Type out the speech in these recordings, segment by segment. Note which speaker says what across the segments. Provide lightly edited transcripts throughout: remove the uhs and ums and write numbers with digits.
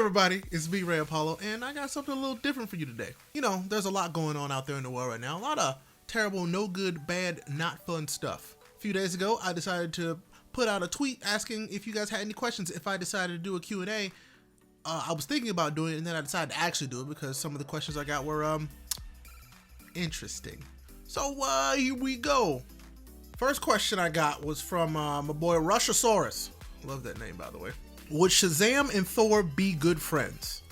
Speaker 1: everybody, it's me, RayApollo, and I got something a little different for you today. You know, there's a lot going on out there in the world right now. A lot of terrible, no good, bad, not fun stuff. A few days ago, I decided to put out a tweet asking if you guys had any questions if I decided to do a Q&A. I was thinking about doing it, and then I decided to actually do it because some of the questions I got were, interesting. So, here we go. First question I got was from my boy Rushosaurus. Love that name, by the way. Would Shazam and Thor be good friends?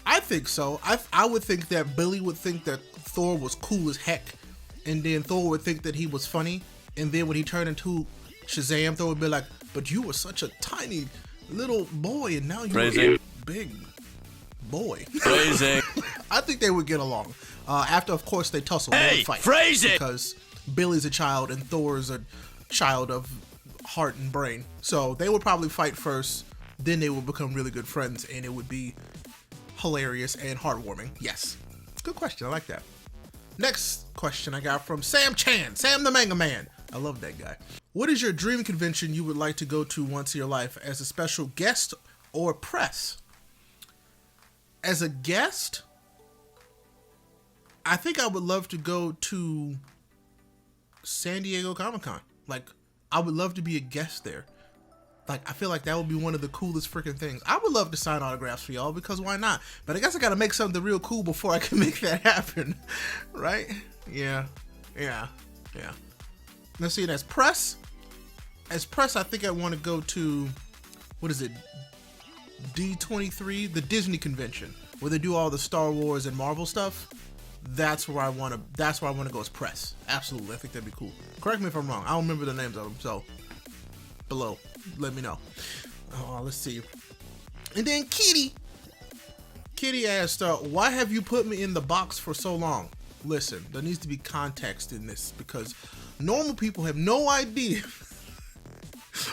Speaker 1: I think so. I would think that Billy would think that Thor was cool as heck, and then Thor would think that he was funny, and then when he turned into Shazam, Thor would be like, but you were such a tiny little boy, and now you're a big boy.
Speaker 2: Phrasing.
Speaker 1: I think they would get along. After, of course, they tussle. They would fight.
Speaker 2: Phrasing!
Speaker 1: Because Billy's a child, and Thor's a child of heart and brain. So they would probably fight first, then they would become really good friends, and it would be hilarious and heartwarming. Yes. Good question. I like that. Next question I got from Sam Chan, Sam the Manga Man. I love that guy. What is your dream convention you would like to go to once in your life as a special guest or press? As a guest, I think I would love to go to San Diego Comic-Con. Like, I would love to be a guest there. Like, I feel like that would be one of the coolest freaking things. I would love to sign autographs for y'all, because why not? But I guess I gotta make something real cool before I can make that happen. Right? Yeah. Let's see, as press, I think I want to go to, what is it? D23, the Disney convention, where they do all the Star Wars and Marvel stuff. That's where I want to go as press. Absolutely. I think that'd be cool. Correct me if I'm wrong. I don't remember the names of them, so below, let me know. Let's see. And then Kitty asked, why have you put me in the box for so long? Listen, there needs to be context in this, because normal people have no idea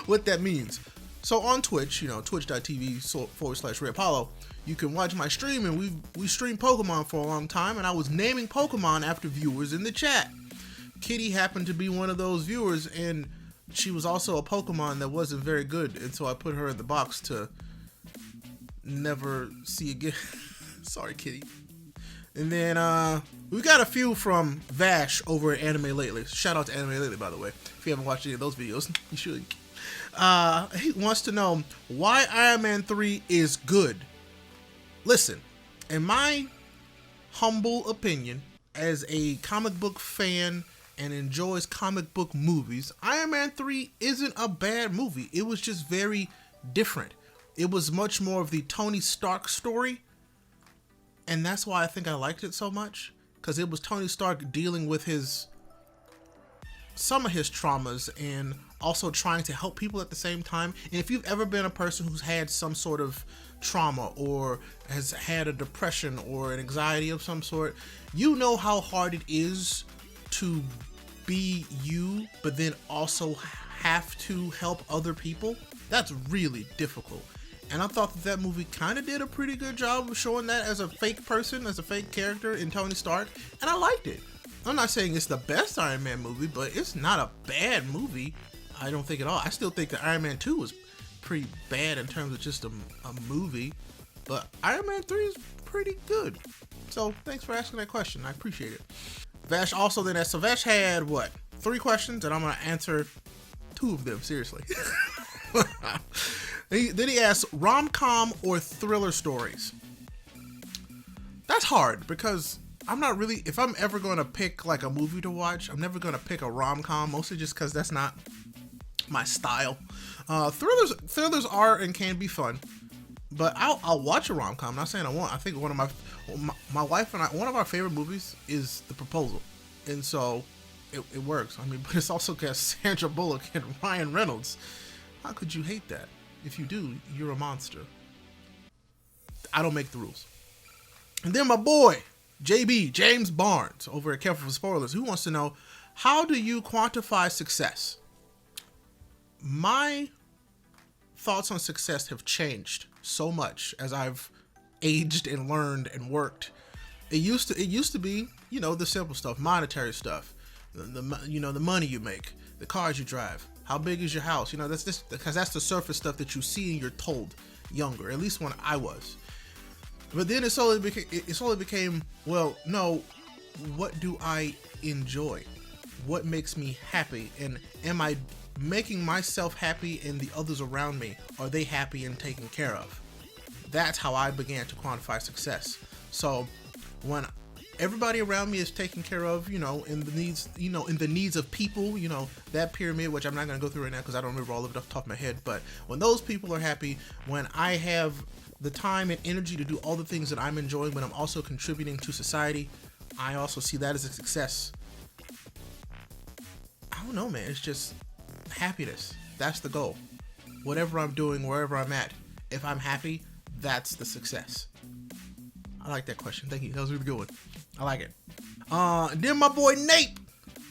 Speaker 1: what that means. So on Twitch, twitch.tv/RayApollo, you can watch my stream, and we streamed Pokemon for a long time, and I was naming Pokemon after viewers in the chat. Kitty happened to be one of those viewers, and she was also a Pokemon that wasn't very good, and so I put her in the box to never see again. Sorry, Kitty. And then we got a few from Vash over at Anime Lately. Shout out to Anime Lately, by the way. If you haven't watched any of those videos, you should. He wants to know why Iron Man 3 is good. Listen, in my humble opinion, as a comic book fan and enjoys comic book movies, Iron Man 3 isn't a bad movie. It was just very different. It was much more of the Tony Stark story, and that's why I think I liked it so much, because it was Tony Stark dealing with some of his traumas and also trying to help people at the same time. And if you've ever been a person who's had some sort of trauma or has had a depression or an anxiety of some sort, you know how hard it is to be you, but then also have to help other people. That's really difficult. And I thought that movie kind of did a pretty good job of showing that as a fake person, as a fake character in Tony Stark, and I liked it. I'm not saying it's the best Iron Man movie, but it's not a bad movie, I don't think at all. I still think that Iron Man 2 was pretty bad in terms of just a movie, but Iron Man 3 is pretty good. So thanks for asking that question. I appreciate it. Vash also then asked, so Vash had, 3 questions, and I'm going to answer 2 of them, seriously. Then he asked, rom-com or thriller stories? That's hard, because I'm not really, if I'm ever going to pick like a movie to watch, I'm never going to pick a rom-com, mostly just because that's not my style. Thrillers are and can be fun, but I'll watch a rom-com. I'm not saying I won't. I think one of my wife and I, one of our favorite movies is The Proposal, and so it works. I mean, but it's also got Sandra Bullock and Ryan Reynolds. How could you hate that? If you do, you're a monster. I don't make the rules. And then my boy JB, James Barnes, over at Careful for Spoilers, who wants to know, how do you quantify success? My thoughts on success have changed so much as I've aged and learned and worked. It used to be, the simple stuff, monetary stuff, the money you make, the cars you drive, how big is your house? That's because that's the surface stuff that you see and you're told. younger, at least when I was. But then it slowly became, well, no, what do I enjoy? What makes me happy? And am I making myself happy and the others around me? Are they happy and taken care of? That's how I began to quantify success. So when everybody around me is taken care of, in the needs of people, that pyramid, which I'm not going to go through right now because I don't remember all of it off the top of my head, but when those people are happy, when I have the time and energy to do all the things that I'm enjoying, when I'm also contributing to society, I also see that as a success. I don't know, man. It's just happiness. That's the goal. Whatever I'm doing, wherever I'm at, if I'm happy, that's the success. I like that question. Thank you. That was a really good one. I like it. Then my boy Nate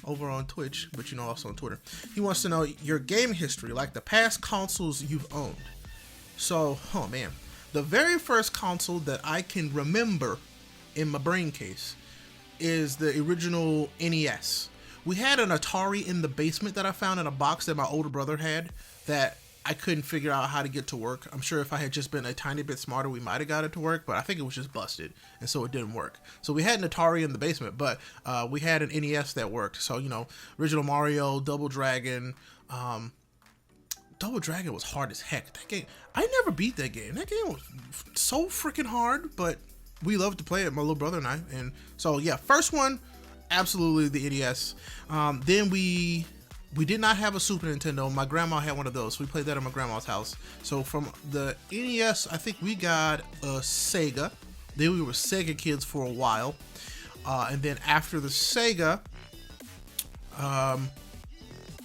Speaker 1: over on Twitch, but also on Twitter. He wants to know your game history, like the past consoles you've owned. So, oh man. The very first console that I can remember in my brain case is the original NES. We had an Atari in the basement that I found in a box that my older brother had that I couldn't figure out how to get to work. I'm sure if I had just been a tiny bit smarter, we might have got it to work, but I think it was just busted, and so it didn't work. So we had an Atari in the basement, but we had an NES that worked. So, original Mario, Double Dragon. Double Dragon was hard as heck. That game, I never beat that game. That game was so freaking hard, but we loved to play it, my little brother and I. And so, yeah, first one, absolutely the NES. Then we did not have a Super Nintendo. My grandma had one of those. So we played that at my grandma's house. So from the NES, I think we got a Sega. Then we were Sega kids for a while. And then after the Sega,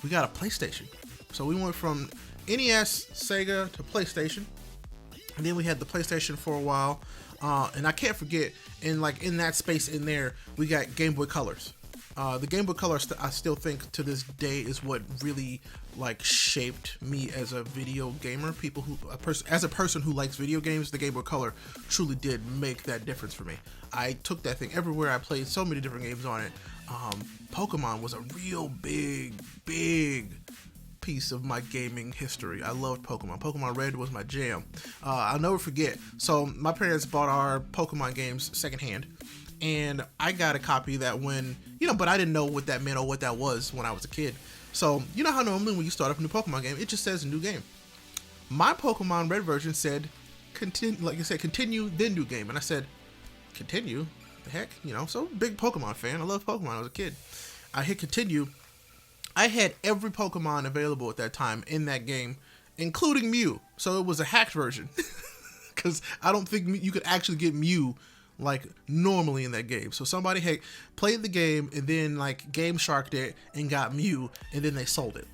Speaker 1: we got a PlayStation. So we went from NES, Sega to PlayStation. And then we had the PlayStation for a while. And I can't forget, in that space in there, we got Game Boy Colors. The Game Boy Color, I still think to this day, is what really shaped me as a video gamer. As a person who likes video games, the Game Boy Color truly did make that difference for me. I took that thing everywhere. I played so many different games on it. Pokemon was a real big piece of my gaming history. I loved Pokemon. Pokemon Red was my jam. I'll never forget. So my parents bought our Pokemon games secondhand. And I got a copy that but I didn't know what that meant or what that was when I was a kid. So, you know how normally when you start up a new Pokemon game, it just says new game. My Pokemon Red version said, continue, then new game. And I said, continue? The heck? So big Pokemon fan. I love Pokemon. I was a kid. I hit continue. I had every Pokemon available at that time in that game, including Mew. So it was a hacked version. Because I don't think you could actually get Mew normally in that game. So somebody had played the game and then Game Sharked it and got Mew, and then they sold it.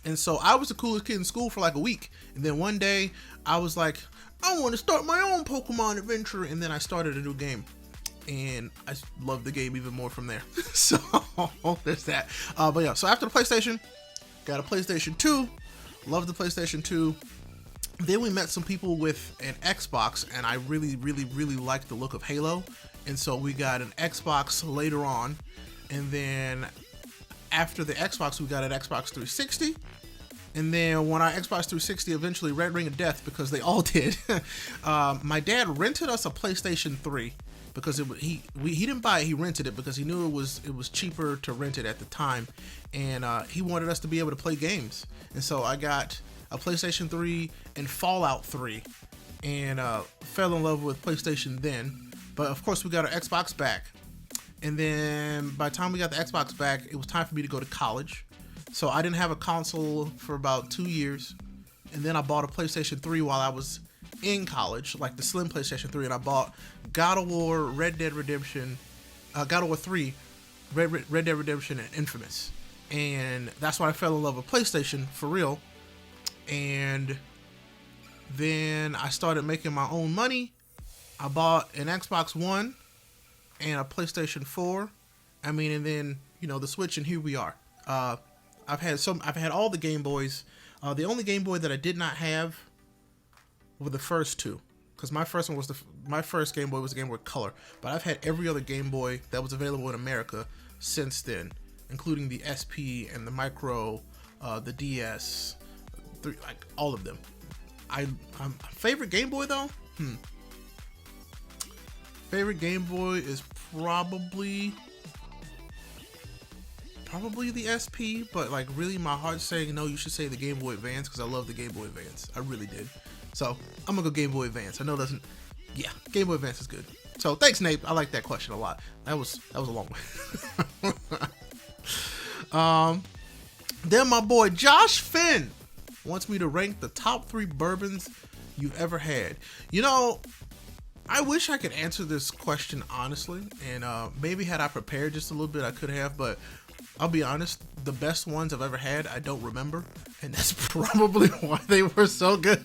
Speaker 1: And so I was the coolest kid in school for a week. And then one day I was like, I want to start my own Pokemon adventure. And then I started a new game. And I loved the game even more from there. So there's that. But yeah, so after the PlayStation, got a PlayStation 2. Loved the PlayStation 2. Then we met some people with an Xbox, and I really, really, really liked the look of Halo. And so we got an Xbox later on. And then after the Xbox, we got an Xbox 360. And then when our Xbox 360 eventually Red Ring of Death, because they all did, my dad rented us a PlayStation 3 because he didn't buy it, he rented it because he knew it was cheaper to rent it at the time. And he wanted us to be able to play games. And so I got a PlayStation 3 and Fallout 3, and fell in love with PlayStation then. But of course we got our Xbox back, and then by the time we got the Xbox back, it was time for me to go to college. So I didn't have a console for about 2 years, and then I bought a PlayStation 3 while I was in college, the slim PlayStation 3, and I bought God of War, Red Dead Redemption, God of War 3, Red Dead Redemption, and Infamous. And that's when I fell in love with PlayStation for real. And then I started making my own money. I bought an Xbox One and a PlayStation 4. And then, the Switch, and here we are. I've had all the Game Boys. The only Game Boy that I did not have were the first two. Because my first Game Boy was the Game Boy Color. But I've had every other Game Boy that was available in America since then, including the SP and the Micro, the DS, all of them. Favorite Game Boy though? Favorite Game Boy is probably the SP, but like really my heart's saying no, you should say the Game Boy Advance because I love the Game Boy Advance. I really did. So I'm gonna go Game Boy Advance. I know it doesn't. Yeah, Game Boy Advance is good. So thanks, Nate. I like that question a lot. That was a long one. Then my boy Josh Finn wants me to rank the top 3 bourbons you've ever had. You know, I wish I could answer this question honestly, and maybe had I prepared just a little bit, I could have, but I'll be honest, the best ones I've ever had, I don't remember, and that's probably why they were so good.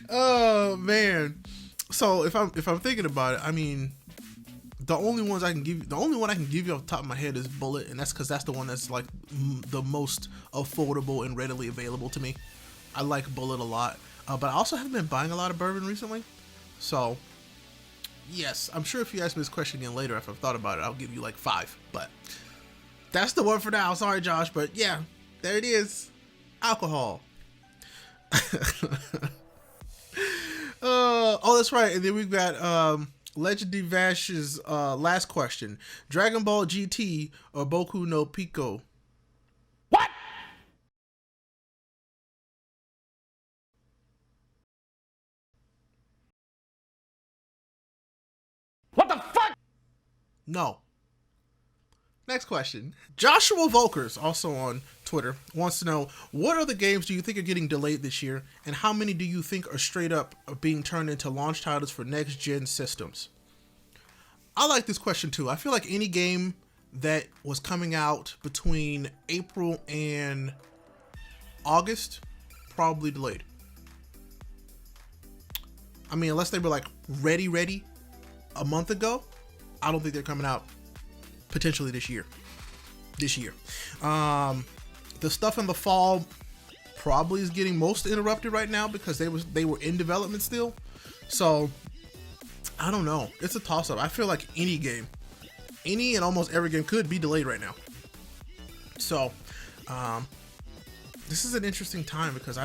Speaker 1: Oh man. So if I'm thinking about it, I mean, the only one I can give you off the top of my head is Bullet, and that's because that's the one that's like the most affordable and readily available to me. I like Bullet a lot, but I also haven't been buying a lot of bourbon recently. So yes, I'm sure if you ask me this question again later, if I've thought about it, I'll give you like 5. But that's the one for now. Sorry, Josh, but yeah, there it is. Alcohol. Oh, that's right. And then we've got Legendary Vash's last question: Dragon Ball GT or Boku no Pico?
Speaker 2: What? What the fuck?
Speaker 1: No. Next question. Joshua Volkers, also on Twitter, wants to know, what other games do you think are getting delayed this year, and how many do you think are straight up being turned into launch titles for next-gen systems? I like this question too. I feel like any game that was coming out between April and August, probably delayed. I mean, unless they were like ready a month ago, I don't think they're coming out potentially this year. The stuff in the fall probably is getting most interrupted right now because they were in development still. So I don't know. It's a toss-up. I feel like any and almost every game could be delayed right now. So this is an interesting time because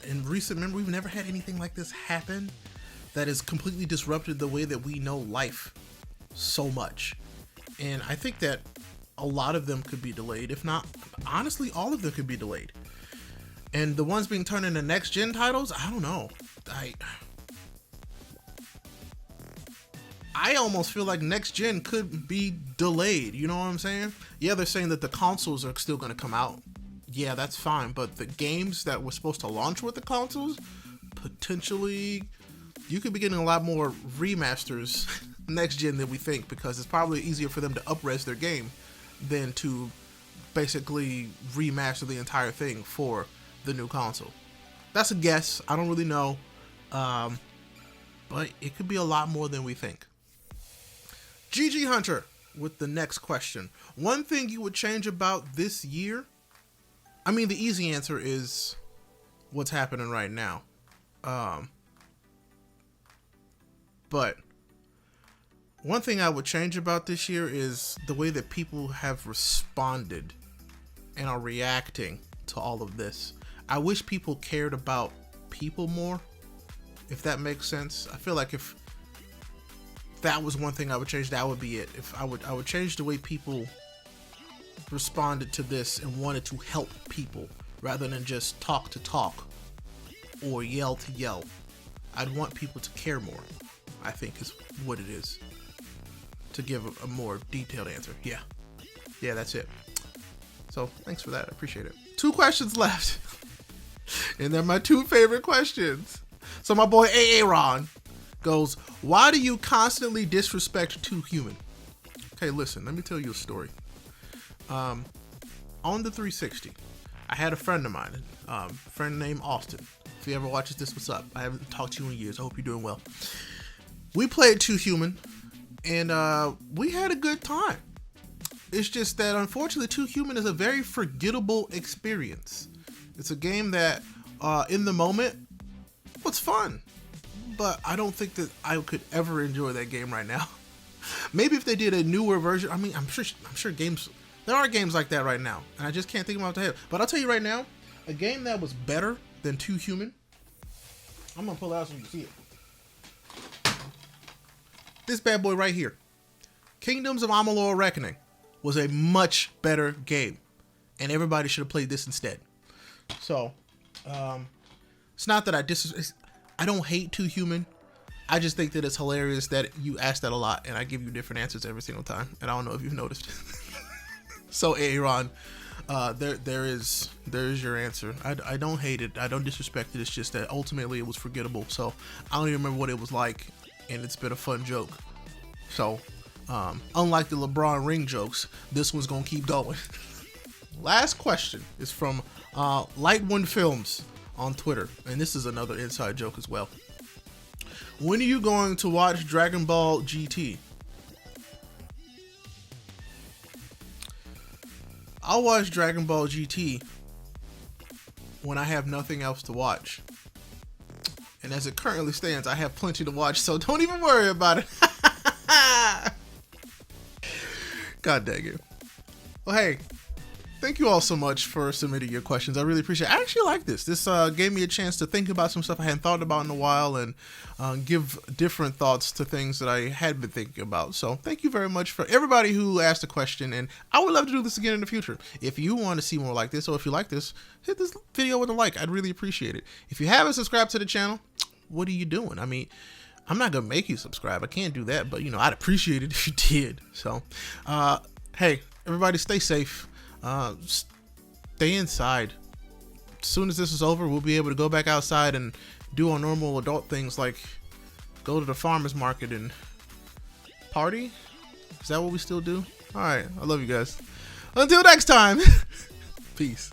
Speaker 1: in recent memory, we've never had anything like this happen that has completely disrupted the way that we know life so much. And I think that a lot of them could be delayed. If not, honestly, all of them could be delayed. And the ones being turned into next-gen titles, I don't know. I almost feel like next-gen could be delayed. You know what I'm saying? Yeah, they're saying that the consoles are still going to come out. Yeah, that's fine. But the games that were supposed to launch with the consoles, potentially, you could be getting a lot more remasters next gen than we think, because it's probably easier for them to up-res their game than to basically remaster the entire thing for the new console. That's a guess. I don't really know. But it could be a lot more than we think. GG Hunter with the next question. One thing you would change about this year? I mean, the easy answer is what's happening right now. But one thing I would change about this year is the way that people have responded and are reacting to all of this. I wish people cared about people more, if that makes sense. I feel like if that was one thing I would change, that would be it. If I would change the way people responded to this and wanted to help people rather than just talk to talk or yell to yell. I'd want people to care more, I think is what it is. To give a more detailed answer. Yeah, that's it. So thanks for that. I appreciate it. 2 questions left. And they're my 2 favorite questions. So my boy Aaron goes, why do you constantly disrespect Too Human? Okay, listen, let me tell you a story. On the 360, I had a friend of mine, a friend named Austin. If he ever watches this, what's up? I haven't talked to you in years. I hope you're doing well. We played Too Human, and we had a good time. It's just that, unfortunately, Too Human is a very forgettable experience. It's a game that, in the moment, was fun. But I don't think that I could ever enjoy that game right now. Maybe if they did a newer version. I mean, I'm sure games... There are games like that right now, and I just can't think of them off the head. But I'll tell you right now, A game that was better than Too Human. I'm gonna pull it out so you can see it. This bad boy right here. Kingdoms of Amalur Reckoning was a much better game. And everybody should have played this instead. So, it's not that I don't hate Too Human. I just think that it's hilarious that you ask that a lot and I give you different answers every single time. And I don't know if you've noticed. So, Aaron, there's your answer. I don't hate it. I don't disrespect it. It's just that ultimately it was forgettable. So, I don't even remember what it was like. And it's been a fun joke. So, unlike the LeBron ring jokes, this one's going to keep going. Last question is from Light One Films on Twitter. And this is another inside joke as well. When are you going to watch Dragon Ball GT? I'll watch Dragon Ball GT when I have nothing else to watch. And as it currently stands, I have plenty to watch, so don't even worry about it. God dang it. Well, hey, thank you all so much for submitting your questions. I really appreciate it. I actually like this. This gave me a chance to think about some stuff I hadn't thought about in a while and give different thoughts to things that I had been thinking about. So thank you very much for everybody who asked a question. And I would love to do this again in the future. If you want to see more like this, or if you like this, hit this video with a like. I'd really appreciate it. If you haven't subscribed to the channel, what are you doing? I mean, I'm not going to make you subscribe. I can't do that. But, you know, I'd appreciate it if you did. So, hey, everybody stay safe. Stay inside. As soon as this is over, we'll be able to go back outside and do our normal adult things like go to the farmer's market and party. Is that what we still do? All right. I love you guys. Until next time. Peace.